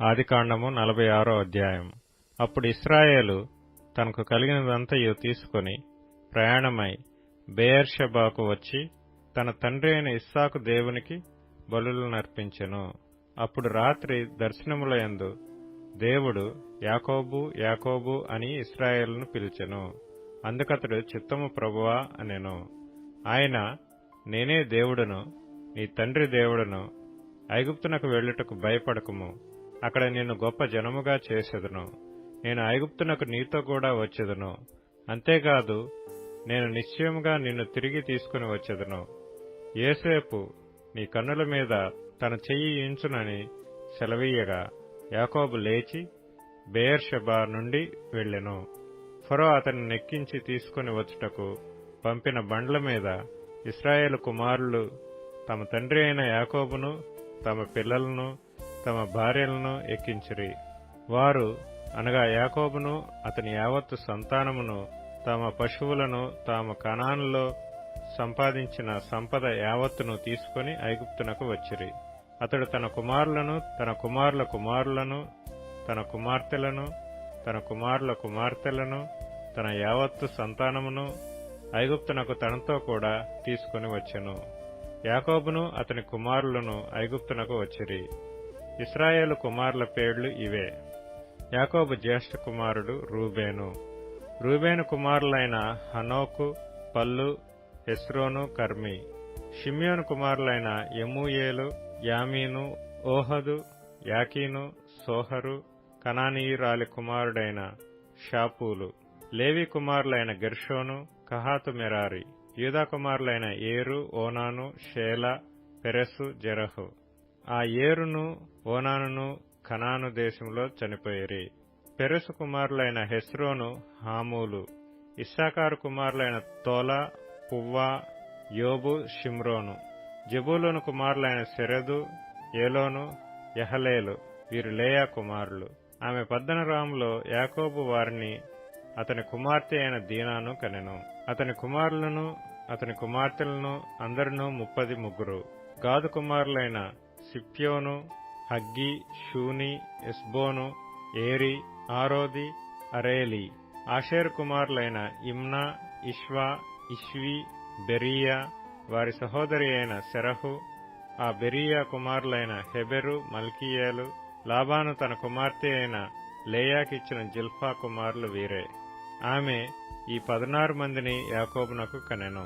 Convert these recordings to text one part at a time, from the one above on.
ఆదికాండము 46 అధ్యాయం. అప్పుడు ఇశ్రాయేలు తనకు కలిగినదంతయు తీసుకొని ప్రయాణమై బెయేర్షెబాకు వచ్చి తన తండ్రి అయిన ఇస్సాకు దేవునికి బలులనర్పించెను. అప్పుడు రాత్రి దర్శనములయందు దేవుడు యాకోబు యాకోబు అని ఇశ్రాయేలును పిలిచెను. అందుకతడు చిత్తము ప్రభువా అనెను. ఆయన, నేనే దేవుడను, నీ తండ్రి దేవుడను. ఐగుప్తునకు వెళ్ళుటకు భయపడకుము, అక్కడ నిన్ను గొప్ప జనముగా చేసెదను. నేను ఐగుప్తునకు నీతో కూడా వచ్చెదను. అంతేకాదు, నేను నిశ్చయముగా నిన్ను తిరిగి తీసుకుని వచ్చెదను. యోసేపు నీ కన్నుల మీద తన చెయ్యి ఉంచునని సెలవీయగా యాకోబు లేచి బెయేర్షెబా నుండి వెళ్ళెను. ఫరో అతన్ని నెక్కించి తీసుకుని వచ్చుటకు పంపిన బండ్ల మీద ఇశ్రాయేలు కుమారులు తమ తండ్రి అయిన యాకోబును, తమ పిల్లలను, తమ భార్యలను ఎక్కించిరి. వారు అనగా యాకోబును అతని యావత్తు సంతానమును తమ పశువులను తాము కనానులో సంపాదించిన సంపద యావత్తును తీసుకుని ఐగుప్తునకు వచ్చిరి. అతడు తన కుమారులను, తన కుమారుల కుమారులను, తన కుమార్తెలను, తన కుమారుల కుమార్తెలను, తన యావత్తు సంతానమును ఐగుప్తునకు తనతో కూడా తీసుకుని వచ్చెను. యాకోబును అతని కుమారులను ఐగుప్తునకు వచ్చిరి. ఇశ్రాయేలు కుమారుల పేర్లు ఇవే. యాకోబు జ్యేష్ఠ కుమారుడు రూబేను. రూబేను కుమారులైన హనోకు, పల్లు, హెస్రోను, కర్మి. షిమ్యోను కుమారులైన యెమూయేలు, యామీను, ఓహదు, యాకీను, సోహరు, కనానీయురాలి కుమారుడైన షాపూలు. లేవి కుమారులైన గెర్షోను, కహాతు, మెరారి. యూదా కుమారులైన ఏరు, ఓనాను, షేలా, పెరెసు, జెరహు. ఆ ఏరును ఓనానును కనాను దేశంలో చనిపోయిరి. పెరెసు కుమారులైన హెస్రోను, హామూలు. ఇస్సాకారు కుమారులైన తోలా, పువ్వా, యోబు, షిమ్రోను. జెబూలూను కుమారులైన సెరెదు, ఏలోను, యహలేలు. వీరు లేయా కుమారులు. ఆమె పద్దనరాములో యాకోబు వారిని అతని కుమార్తె అయిన దీనాను కనెను. అతని కుమారులను అతని కుమార్తెలను అందరును 33. గాదు కుమారులైన సిప్యోను, హగ్గీ, షూని, Ezbon, Eri, Arodi, Areli. Asher కుమారులైన ఇమ్నా, ఇష్వా, ఇష్వి, బెరీయా. వారి సహోదరి అయిన సెరహు. ఆ బెరీయా కుమారులైన హెబెరు, మల్కీయేలు. లాబాను తన కుమార్తె అయిన లేయాకిచ్చిన జిల్ఫా కుమారులు వీరే. ఆమె ఈ 16 మందిని యాకోబునకు కనెను.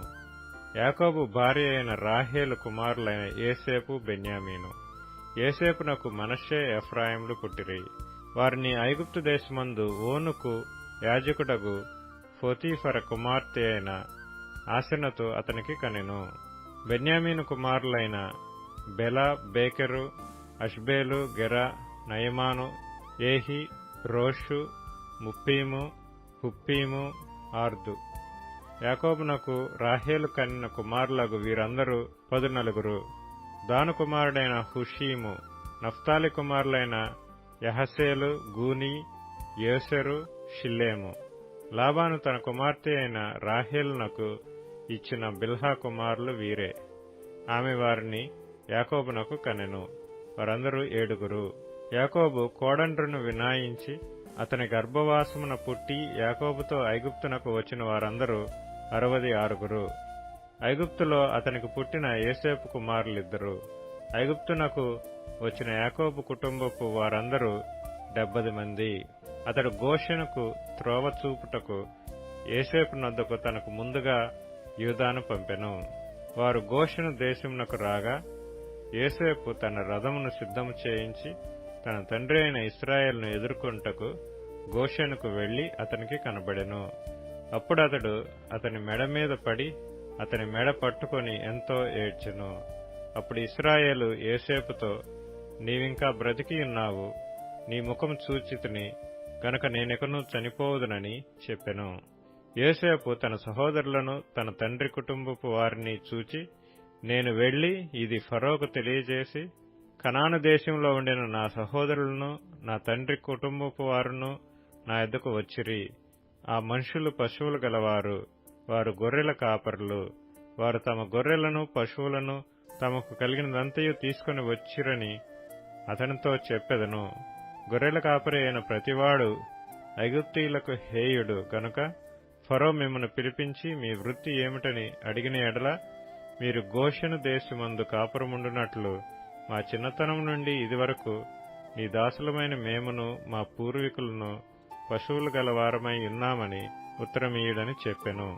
యాకోబు భార్య అయిన రాహేలు కుమారులైన యోసేపు, బెన్యామీను. యోసేపునకు మనష్షే, ఎఫ్రాయిములు పుట్టిరి. వారిని ఐగుప్తు దేశమందు ఓనుకు యాజకుడగు పోతీఫర కుమార్తె అయిన ఆసెనతు అతనికి కనెను. బెన్యామీను కుమారులైన బెల, బేకెరు, అష్బేలు, గెరా, నయమాను, ఏహి, రోషు, ముప్పీము, హుప్పీము, ఆర్దు. యాకోబునకు రాహేలు కనిన కుమారులగు వీరందరూ 14. దాను కుమారుడైన హుషీము. నఫ్తాలి కుమారులైన యహసేలు, గూని, యోసెరు, షిల్లేము. లాబాను తన కుమార్తె అయిన రాహేలునకు ఇచ్చిన బిల్హా కుమారులు వీరే. ఆమె వారిని యాకోబునకు కనెను. వారందరూ 7. యాకోబు కోడండ్రును వినాయించి అతని గర్భవాసమున పుట్టి యాకోబుతో ఐగుప్తునకు వచ్చిన వారందరూ 66. ఐగుప్తులో అతనికి పుట్టిన యోసేపు కుమారులిద్దరు. ఐగుప్తునకు వచ్చిన యాకోబు కుటుంబపు వారందరూ 70 మంది. అతడు గోషెనుకు త్రోవ చూపుటకు యోసేపు నొద్దకు తనకు ముందుగా యూదాను పంపెను. వారు గోషెను దేశమునకు రాగా యోసేపు తన రథమును సిద్ధము చేయించి తన తండ్రి అయిన ఇశ్రాయేలును ఎదుర్కొంటకు గోషెనుకు వెళ్లి అతనికి కనబడెను. అప్పుడు అతడు అతని మెడ మీద పడి అతని మెడ పట్టుకొని ఎంతో ఏడ్చెను. అప్పుడు ఇశ్రాయేలు యోసేపుతో, నీవింకా బ్రతికి ఉన్నావు, నీ ముఖం చూచితిని గనుక నేనెకను చనిపోవుదునని చెప్పెను. యోసేపు తన సహోదరులను తన తండ్రి కుటుంబపు వారిని చూచి, నేను వెళ్లి ఇది ఫరోకు తెలియజేసి కనాను దేశంలో ఉండిన నా సహోదరులను నా తండ్రి కుటుంబపు వారును నా యొద్దకు వచ్చిరి. ఆ మనుషులు పశువులు గలవారు, వారు గొర్రెల కాపరులు. వారు తమ గొర్రెలను పశువులను తమకు కలిగినదంతయు తీసుకుని వచ్చిరని అతనితో చెప్పెదను. గొర్రెల కాపరి అయిన ప్రతివాడు ఐగుప్తీయులకు హేయుడు గనుక ఫరో మిమ్మను పిలిపించి మీ వృత్తి ఏమిటని అడిగిన ఎడల మీరు గోషెను దేశమందు కాపురముండునట్లు మా చిన్నతనం నుండి ఇదివరకు నీ దాసులమైన మేమును మా పూర్వీకులను పశువులు గలవారమై ఉన్నామని ఉత్తరమీయుడని చెప్పెను.